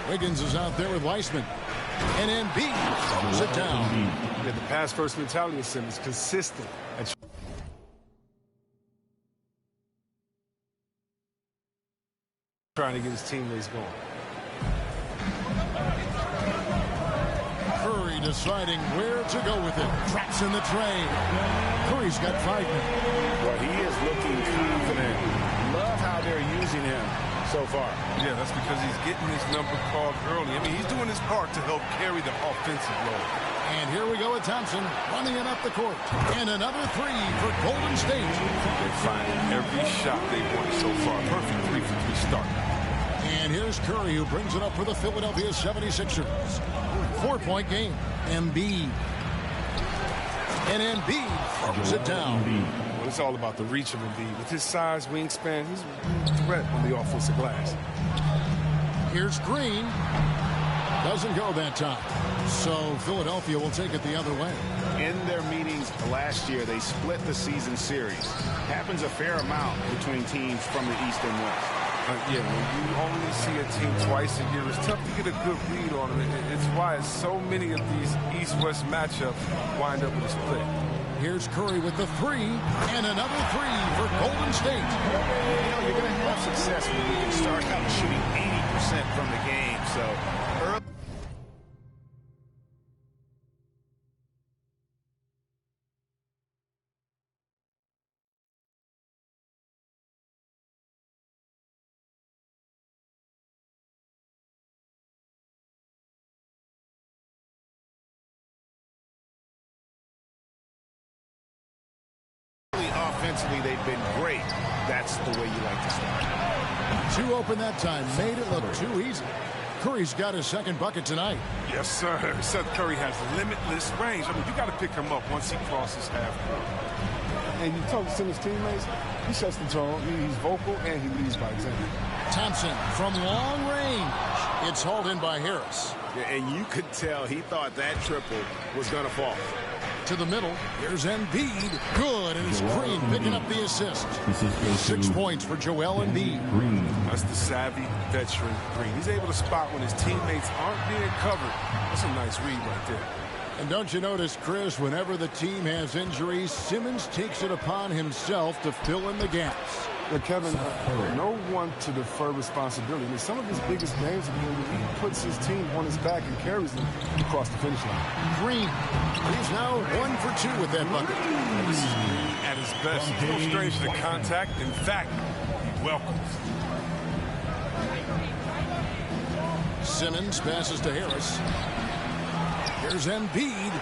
Wiggins is out there with Weissman. And Embiid throws it down. Yeah, the pass-first mentality of Simmons, consistent. Trying to get his teammates going. Curry deciding where to go with it. Traps in the tray. Curry's got 5 minutes. Well, he is looking confident. Love how they're using him so far. Yeah, that's because he's getting his number called early. I mean, he's doing his part to help carry the offensive load. And here we go with Thompson running it up the court. And another 3 for Golden State. They're finding every shot they've won so far. Perfect 3-for-3 start. And here's Curry, who brings it up for the Philadelphia 76ers. 4-point game. Embiid. And Embiid throws it down. Well, it's all about the reach of Embiid. With his size, wingspan, he's a threat on the offensive glass. Here's Green. Doesn't go that time. So Philadelphia will take it the other way. In their meetings last year, they split the season series. Happens a fair amount between teams from the East and West. Yeah, when you only see a team twice a year, it's tough to get a good read on them. It's why so many of these East-West matchups wind up with a split. Here's Curry with the 3, and another 3 for Golden State. You know, you're going to have success when you can start out shooting 80% from the game. So early. Offensively, they've been great. That's the way you like to start. 2 open that time. Made it look too easy. Curry's got his second bucket tonight. Yes, sir. Seth Curry has limitless range. I mean, you got to pick him up once he crosses half court. And you talk to his teammates, he sets the tone, he's vocal, and he leads by example. Thompson from long range. It's hauled in by Harris. Yeah, and you could tell he thought that triple was going to fall. To the middle, here's Embiid. Good, and it's Green picking up the assist. 6 points for Joel Embiid. That's the savvy veteran Green. He's able to spot when his teammates aren't being covered. That's a nice read right there. And don't you notice, Chris, whenever the team has injuries, Simmons takes it upon himself to fill in the gaps. Yeah, Kevin, no one to defer responsibility. I mean, some of his biggest games have been when he puts his team on his back and carries them across the finish line. Green, he's now 1 for 2 with that bucket. This is Green at his best. He's no stranger to contact. In fact, he welcomes. Simmons passes to Harris. Here's Embiid.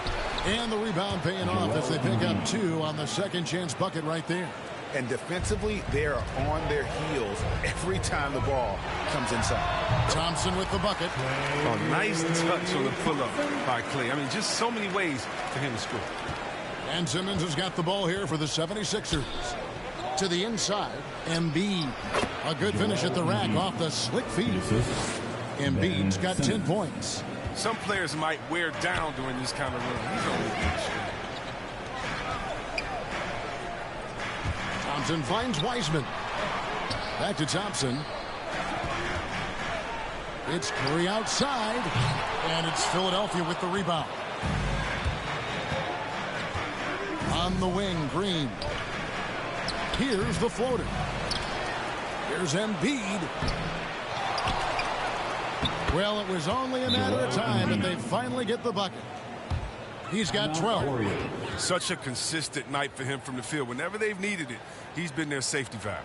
And the rebound paying off as they pick up 2 on the second chance bucket right there. And defensively, they are on their heels every time the ball comes inside. Thompson with the bucket. Oh, nice touch on the pull-up by Clay. I mean, just so many ways for him to score. And Simmons has got the ball here for the 76ers. To the inside, Embiid. A good finish at the rack off the slick feed. Embiid's got 10 points. Some players might wear down during this kind of run. He's only good straight. Thompson finds Weissman. Back to Thompson. It's Curry outside. And it's Philadelphia with the rebound. On the wing, Green. Here's the floater. Here's Embiid. Well, it was only a matter of time, and they finally get the bucket. He's got 12. Such a consistent night for him from the field. Whenever they've needed it, he's been their safety valve.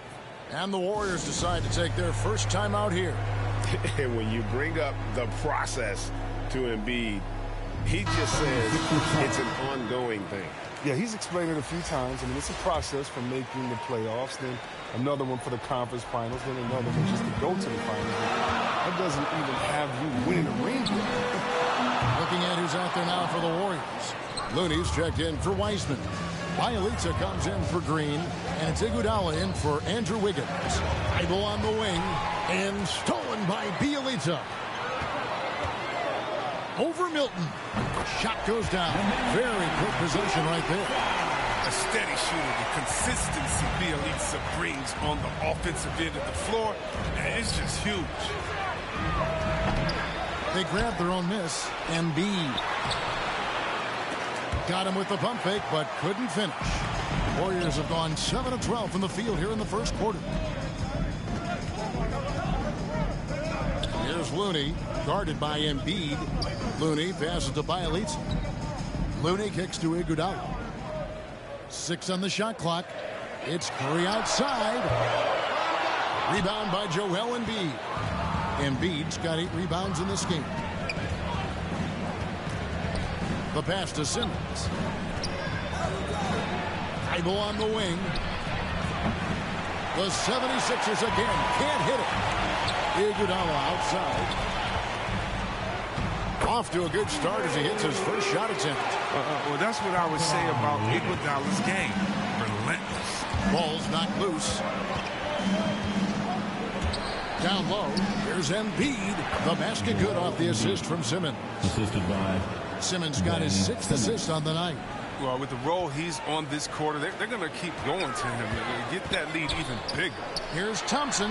And the Warriors decide to take their first time out here. And when you bring up the process to Embiid, he just says it's an ongoing thing. Yeah, he's explained it a few times. I mean, it's a process from making the playoffs, then another one for the conference finals, then another one just to go to the finals. That doesn't even have you winning a ring yet. Looking at who's out there now for the Warriors. Looney's checked in for Weissman. Bielitsa comes in for Green, and it's Iguodala in for Andrew Wiggins. Idle on the wing, and stolen by Bielitsa. Over Milton. Shot goes down. Very quick possession right there. A steady shooter. The consistency Bielitsa brings on the offensive end of the floor, and it's just huge. They grabbed their own miss. Embiid got him with the pump fake, but couldn't finish. Warriors have gone 7 of 12 from the field here in the first quarter. Here's Looney, guarded by Embiid. Looney passes to Bielitsa. Looney kicks to Iguodala. 6 on the shot clock. It's Curry outside. Rebound by Joel Embiid. Embiid's got 8 rebounds in this game. The pass to Simmons. Thibault on the wing. The 76ers again can't hit it. Iguodala outside. Off to a good start as he hits his first shot attempt. Well, that's what I would say about Iguodala's game. Relentless. Ball's knocked loose. Down low. Here's Embiid. The basket good off the assist from Simmons. Assisted by Simmons got his 6th assist on the night. Well, with the role he's on this quarter, they're going to keep going to him and get that lead even bigger. Here's Thompson.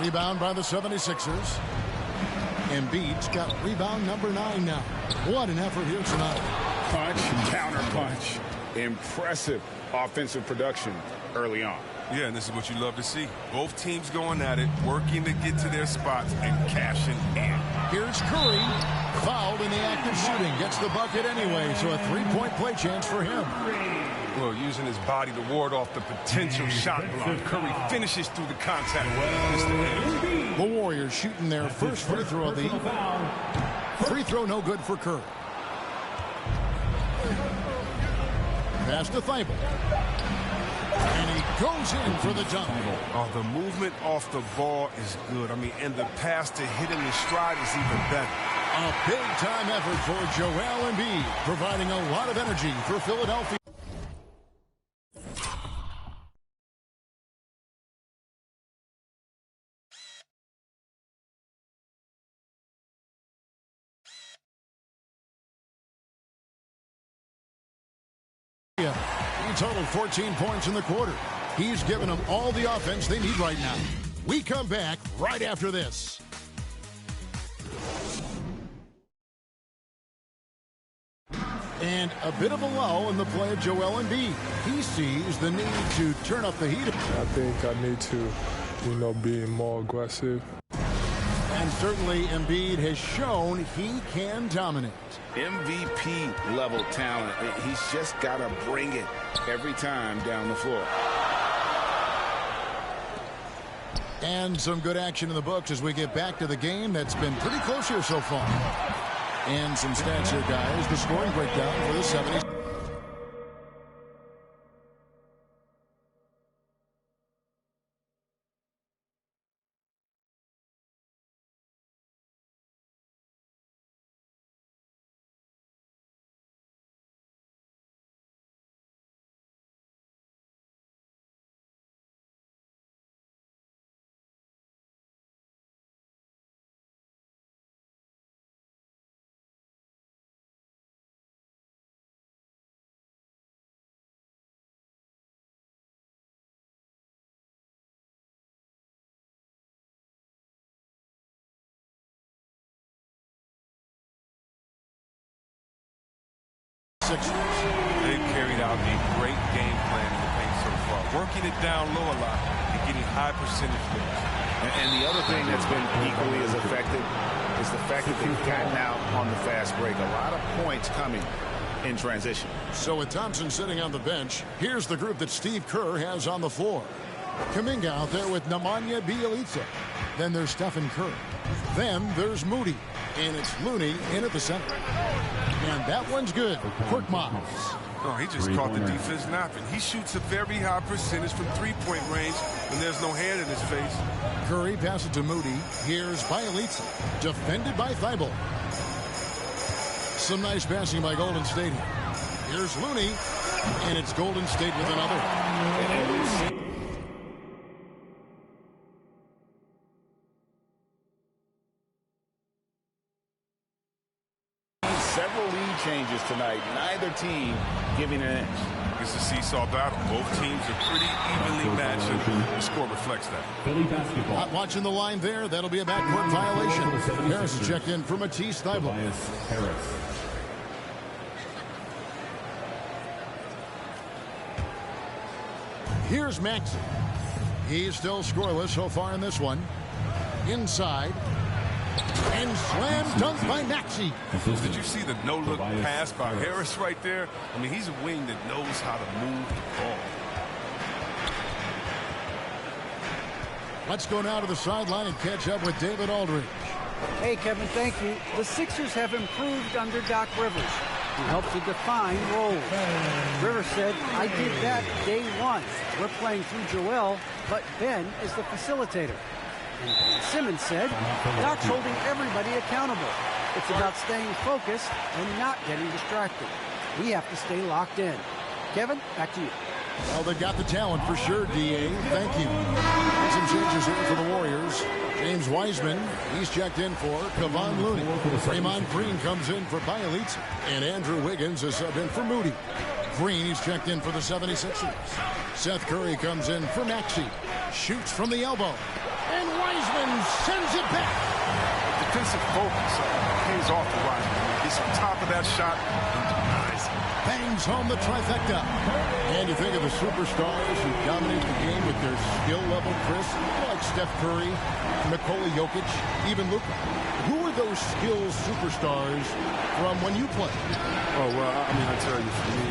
Rebound by the 76ers. Embiid's got rebound number 9 now. What an effort here tonight. Punch, counter punch. Impressive offensive production early on. Yeah, and this is what you love to see. Both teams going at it, working to get to their spots and cashing in. Here's Curry. Fouled in the act of shooting. Gets the bucket anyway, so a 3-point play chance for him. Well, using his body to ward off the potential shot block. Curry finishes through the contact. The Warriors shooting their first free throw of the evening. Free throw no good for Curry. Pass to Thibault. And he goes in for the dunk. Oh, the movement off the ball is good. I mean, and the pass to hit him in stride is even better. A big-time effort for Joel Embiid, providing a lot of energy for Philadelphia. He totaled 14 points in the quarter. He's given them all the offense they need right now. We come back right after this. And a bit of a lull in the play of Joel Embiid. He sees the need to turn up the heat. I think I need to, be more aggressive. And certainly Embiid has shown he can dominate. MVP level talent. He's just got to bring it every time down the floor. And some good action in the books as we get back to the game that's been pretty close here so far. And some stats here, guys. The scoring breakdown for the 70s. They've carried out a great game plan in the paint so far. Working it down low a lot and getting high percentage looks. And the other thing that's been equally as effective is the fact that they've gotten out on the fast break. A lot of points coming in transition. So with Thompson sitting on the bench, here's the group that Steve Kerr has on the floor. Kuminga out there with Nemanja Bjelica. Then there's Stephen Curry. Then there's Moody. And it's Looney in at the center. And that one's good. Korkmaz. Oh, he just caught the defense napping. He shoots a very high percentage from three-point range when there's no hand in his face. Curry passes to Moody. Here's Bjelica. Defended by Thibault. Some nice passing by Golden State. Here's Looney. And it's Golden State with another. Several lead changes tonight. Neither team giving an inch. it's a seesaw battle. Both teams are pretty evenly matched, and the score reflects that. Not watching the line there. That'll be a backcourt violation. Harris checked in for Matisse Thybulle. Here's Maxey. He's still scoreless so far in this one. Inside. And slam dunk by Maxey. Did you see the no-look pass by Harris right there? I mean, he's a wing that knows how to move the ball. Let's go now to the sideline and catch up with David Aldridge. Hey, Kevin, thank you. The Sixers have improved under Doc Rivers, who helped to define roles. Rivers said, I did that day one. We're playing through Joel, but Ben is the facilitator. And Simmons said, Doc's holding everybody accountable. It's about staying focused and not getting distracted. We have to stay locked in. Kevin, back to you. Well, they've got the talent for sure, D.A. Thank you. Some changes here for the Warriors. James Wiseman, he's checked in for Kevon Looney. Draymond Green comes in for Bielitsa. And Andrew Wiggins is subbed in for Moody. Green, he's checked in for the 76ers. Seth Curry comes in for Maxey. Shoots from the elbow. And Wiseman sends it back. Defensive focus pays off to Wiseman. He's on top of that shot and denies it. Bangs home the trifecta. And you think of the superstars who dominate the game with their skill level, Chris, like Steph Curry, Nikola Jokic, even Luka. Who are those skills superstars from when you played? Oh, well, I mean, I tell you, for me,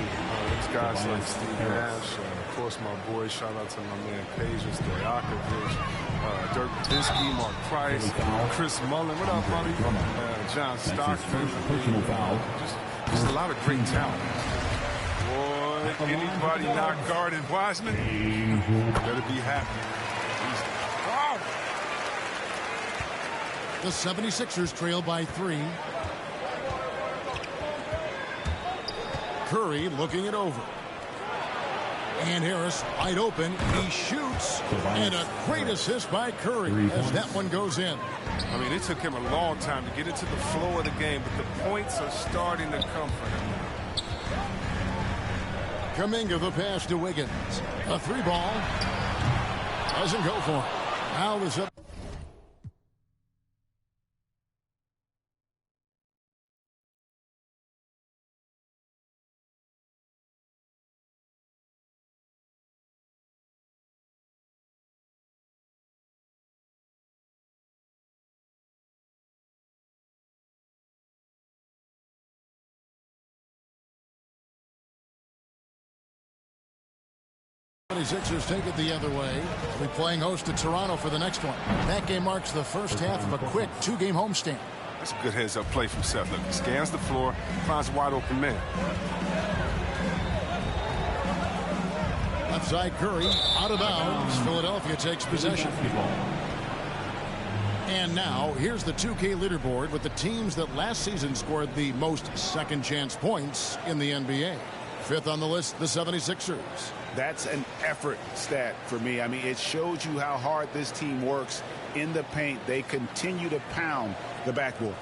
it's guys like Steve Nash, of course, my boy, shout out to my man, Peja Stojakovic, Dirk Nowitzki, Mark Price, Chris Mullin, what up, buddy? John Stockton. Just a lot of great talent. Boy, anybody not guarding Wiseman, better be happy. The 76ers trail by 3. Curry looking it over. And Harris wide open. He shoots. And a great assist by Curry as that one goes in. I mean, it took him a long time to get into the flow of the game, but the points are starting to come for him. Kuminga the pass to Wiggins. A 3-ball. Doesn't go for him. Foul is up. The 76ers take it the other way. We're playing host to Toronto for the next one. That game marks the first half of a quick 2-game homestand. That's a good heads-up play from Seth. Look, he scans the floor, finds a wide-open man. Left side Curry, out of bounds. Philadelphia takes possession. And now, here's the 2K leaderboard with the teams that last season scored the most second-chance points in the NBA. Fifth on the list, the 76ers. That's an effort stat for me. I mean, it shows you how hard this team works in the paint. They continue to pound the backboard.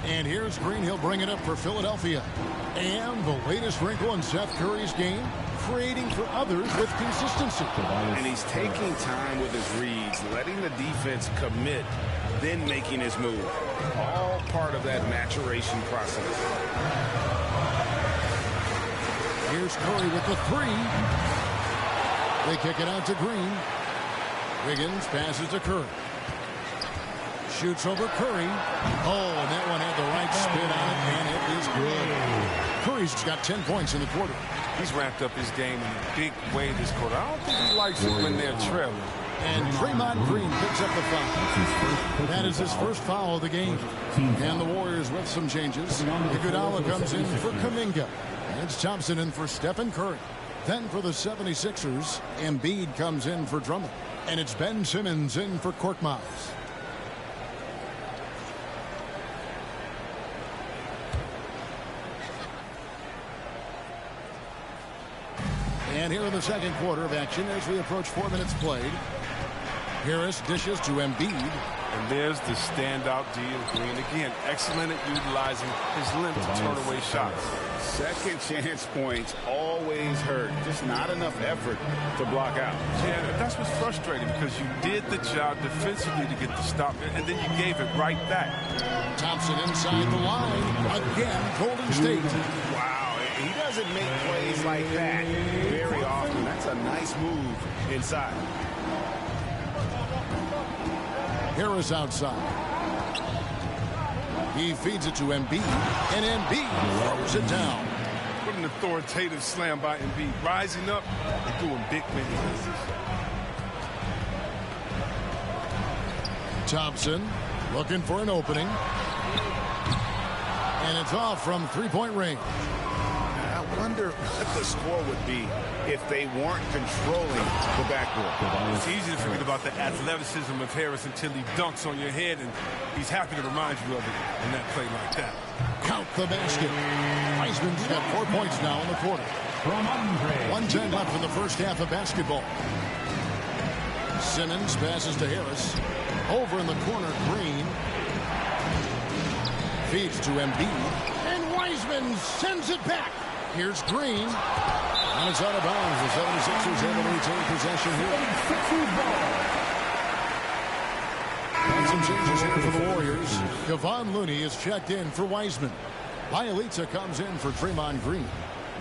And here's Green. He'll bring it up for Philadelphia. And the latest wrinkle in Seth Curry's game, creating for others with consistency. And he's taking time with his reads, letting the defense commit, then making his move. All part of that maturation process. Here's Curry with the 3. They kick it out to Green. Wiggins passes to Curry. Shoots over Curry. Oh, and that one had the right spin on it, and it is good. Curry's got 10 points in the quarter. He's ramped up his game in a big way this quarter. I don't think he likes it when they're trailing. And Draymond Green picks up the foul. That is his first foul of the game. And the Warriors with some changes. Iguodala comes in for Kuminga. It's Thompson in for Stephen Curry. Then for the 76ers, Embiid comes in for Drummond. And it's Ben Simmons in for Korkmaz. And here in the second quarter of action as we approach 4 minutes played. Harris dishes to Embiid. And there's the standout D of Green again. Excellent at utilizing his length to turn away shots. Second chance points always hurt. Just not enough effort to block out. Yeah, that's what's frustrating because you did the job defensively to get the stop, and then you gave it right back. Thompson inside the line. Again, Golden State. Wow, he doesn't make plays like that very often. That's a nice move inside. Harris outside. He feeds it to Embiid, and Embiid throws it down. What an authoritative slam by Embiid. Rising up and doing big things. Thompson looking for an opening. And it's off from three-point range. I wonder what the score would be if they weren't controlling the backboard. It's easy to forget about the athleticism of Harris until he dunks on your head, and he's happy to remind you of it in that play like that. Count the basket. Wiseman's got 4 points now in the quarter. 1:10 left in the first half of basketball. Simmons passes to Harris. Over in the corner, Green. Feeds to Embiid. And Wiseman sends it back. Here's Green. And it's out of bounds. The 76ers able to retain possession here. And some changes here for the Warriors. Kevon Looney is checked in for Wiseman. Bielitsa comes in for Draymond Green.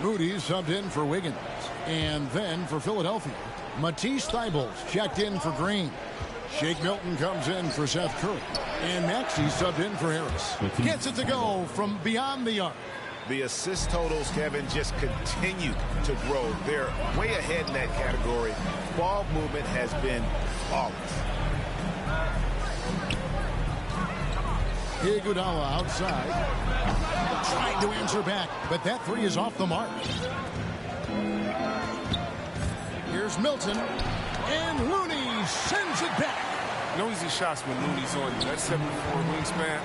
Moody subbed in for Wiggins. And then for Philadelphia, Matisse Thybulle checked in for Green. Shake Milton comes in for Seth Curry. And Maxey subbed in for Harris. Gets it to go from beyond the arc. The assist totals, Kevin, just continue to grow. They're way ahead in that category. Ball movement has been flawless. Iguodala outside. Trying to answer back, but that three is off the mark. Here's Milton. And Looney sends it back. No easy shots when Looney's on you. That 7'4" wingspan.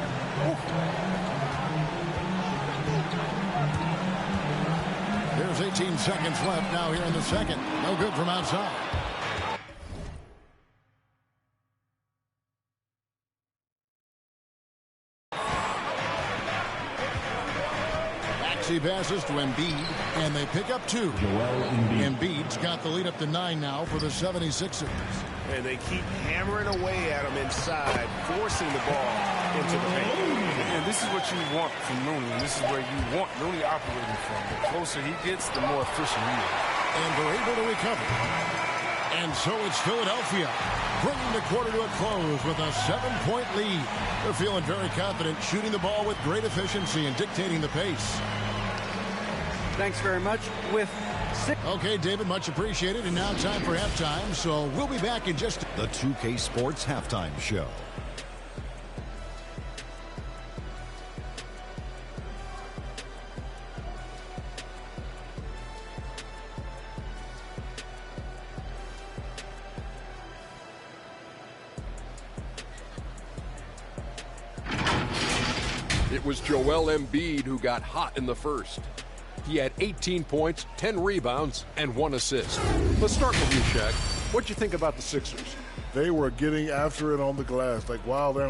There's 18 seconds left now here in the second. No good from outside. Maxey passes to Embiid, and they pick up two. Embiid's got the lead up to 9 now for the 76ers. And they keep hammering away at him inside, forcing the ball into the paint. And this is what you want from Looney, and this is where you want Looney operating from. The closer he gets, the more efficient he is. And they're able to recover. And so it's Philadelphia bringing the quarter to a close with a 7-point lead. They're feeling very confident, shooting the ball with great efficiency and dictating the pace. Thanks very much. With 6. Okay, David, much appreciated. And now time for halftime, so we'll be back in just... The 2K Sports Halftime Show. It was Joel Embiid who got hot in the first. He had 18 points, 10 rebounds, and 1 assist. Let's start with you, Shaq. What'd you think about the Sixers? They were getting after it on the glass, like wild. They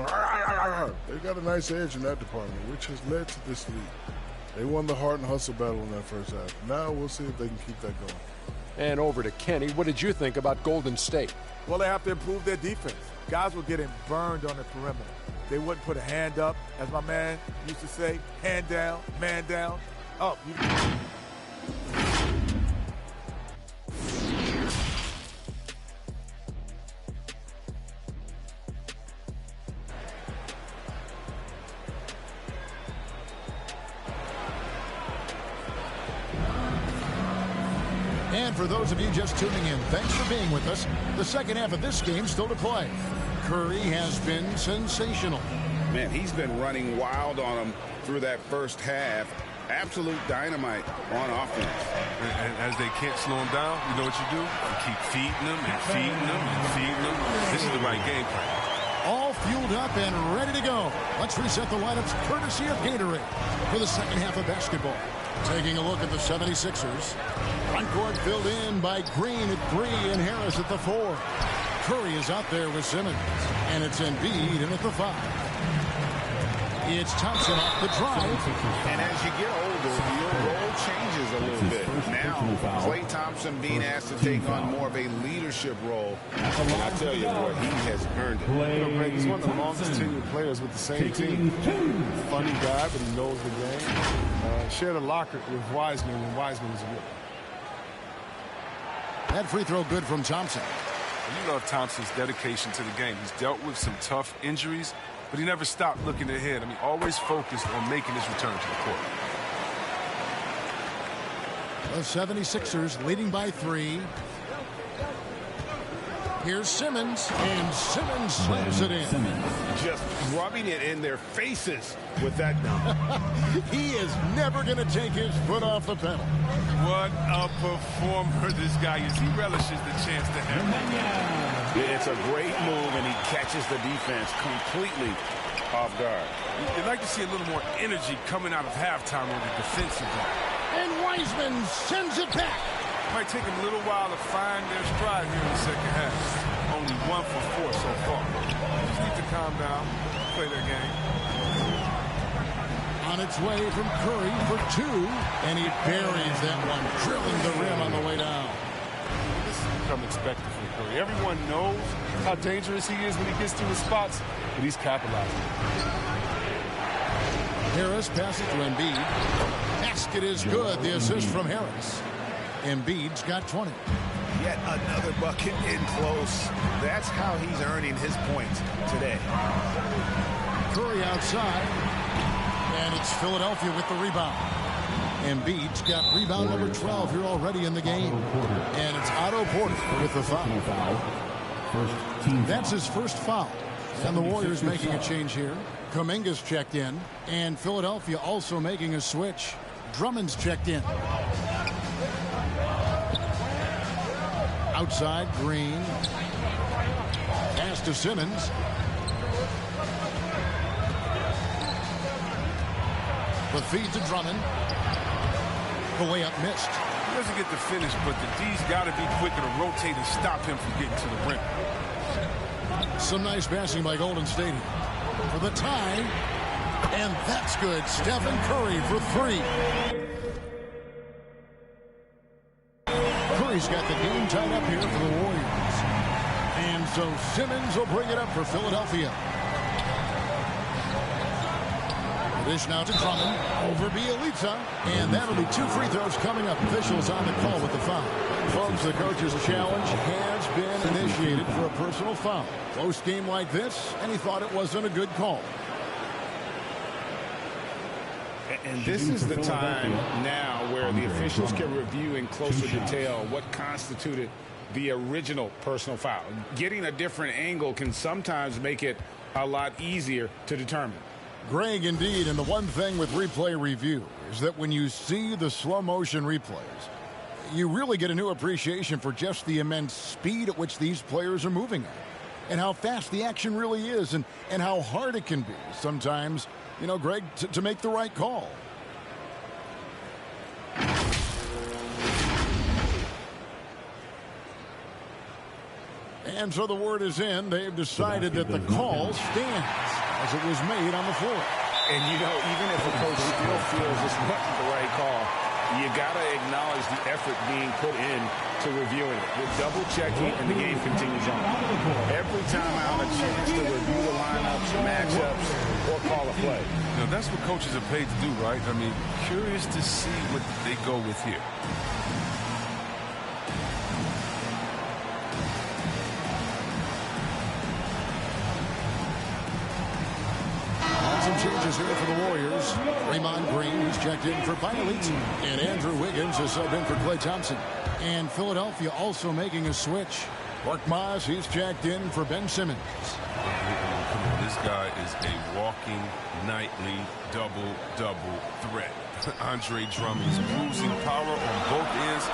got a nice edge in that department, which has led to this lead. They won the heart and hustle battle in that first half. Now we'll see if they can keep that going. And over to Kenny. What did you think about Golden State? Well, they have to improve their defense. Guys were getting burned on the perimeter. They wouldn't put a hand up, as my man used to say, hand down, man down, up. And for those of you just tuning in, thanks for being with us. The second half of this game still to play. Curry has been sensational. Man, he's been running wild on them through that first half. Absolute dynamite on offense. And as they can't slow him down, you know what you do? You keep feeding them and feeding them and feeding them. This is the right game plan. All fueled up and ready to go. Let's reset the lineups courtesy of Gatorade for the second half of basketball. Taking a look at the 76ers. Front court filled in by Green at 3 and Harris at the 4. Curry is out there with Simmons. And it's Embiid in at the 5. It's Thompson off the drive. And as you get older, your role changes a little bit. Now, Klay Thompson being asked to take on more of a leadership role. And I tell you, boy, he has earned it. You know, Greg, he's one of the longest tenured players with the same team. Funny guy, but he knows the game. Shared a locker with Wiseman when Wiseman was a rookie. That free throw good from Thompson. You love Thompson's dedication to the game. He's dealt with some tough injuries, but he never stopped looking ahead. I mean, always focused on making his return to the court. The 76ers leading by 3. Here's Simmons, and Simmons slams it in. Just rubbing it in their faces with that. He is never going to take his foot off the pedal. What a performer this guy is. He relishes the chance to have it. It's a great move, and he catches the defense completely off guard. You'd like to see a little more energy coming out of halftime on the defensive end. And Wiseman sends it back. Might take them a little while to find their stride here in the second half. Only 1 for 4 so far. Just need to calm down, play their game. On its way from Curry for 2, and he buries that one, drilling the rim on the way down. This has become expected from Curry. Everyone knows how dangerous he is when he gets to his spots, but he's capitalizing. Harris passes to Embiid. Basket is good. The assist from Harris. Embiid's got 20. Yet another bucket in close. That's how he's earning his points today. Curry outside. And it's Philadelphia with the rebound. Embiid's got rebound number 12 here already in the game. And it's Otto Porter with the foul. That's his first foul. And the Warriors making a change here. Kuminga's checked in. And Philadelphia also making a switch. Drummond's checked in. Outside, Green. Pass to Simmons. The feed to Drummond. The layup missed. He doesn't get the finish, but the D's got to be quicker to rotate and stop him from getting to the rim. Some nice passing by Golden State for the tie. And that's good. Stephen Curry for 3. Curry's got the game tied up here for the Warriors. And so Simmons will bring it up for Philadelphia. Dish now to Drummond over Bielitsa. And that'll be 2 free throws coming up. Officials on the call with the foul. Folks, the coach's challenge has been initiated for a personal foul. Close game like this, and he thought it wasn't a good call. And this is the time now where the officials can review in closer detail what constituted the original personal foul. Getting a different angle can sometimes make it a lot easier to determine. Greg, indeed, and the one thing with replay review is that when you see the slow motion replays, you really get a new appreciation for just the immense speed at which these players are moving at, and how fast the action really is, and how hard it can be sometimes, you know, Greg, to make the right call. And so the word is in. They've decided that the call stands as it was made on the floor. And, you know, even if a coach still feels this wasn't the right call, you got to acknowledge the effort being put in to reviewing it. You're double-checking, and the game continues on. Every time out, a chance to review the lineups, matchups, or call a play. You know, that's what coaches are paid to do, right? I mean, curious to see what they go with here. Some changes here for the Warriors. Draymond Green, who's checked in for Bielitsa. And Andrew Wiggins is subbed in for Klay Thompson. And Philadelphia also making a switch. Korkmaz, he's checked in for Ben Simmons. This guy is a walking nightly double-double threat. Andre Drummond's bruising power on both ends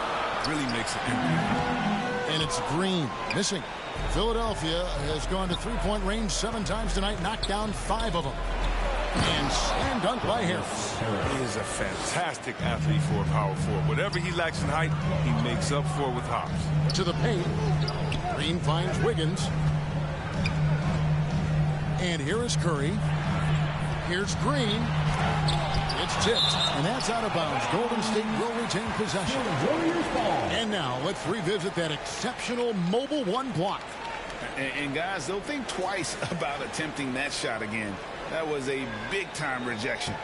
really makes it impact. And it's Green missing. Philadelphia has gone to three-point range 7 times tonight, knocked down 5 of them. And slam dunk by Harris. He is a fantastic athlete for a power forward. Whatever he lacks in height, he makes up for with hops. To the paint. Green finds Wiggins. And here is Curry. Here's Green. It's tipped, and that's out of bounds. Golden State will retain possession. And now let's revisit that exceptional mobile one block. And guys, they'll think twice about attempting that shot again. That was a big-time rejection.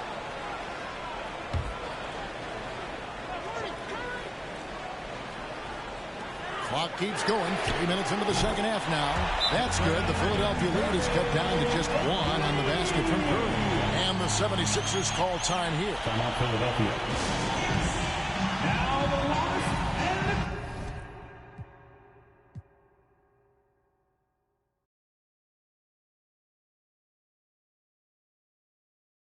Clock keeps going. 3 minutes into the second half now. That's good. The Philadelphia lead is cut down to just one on the basket from Curry. And the 76ers call time here. Timeout Philadelphia.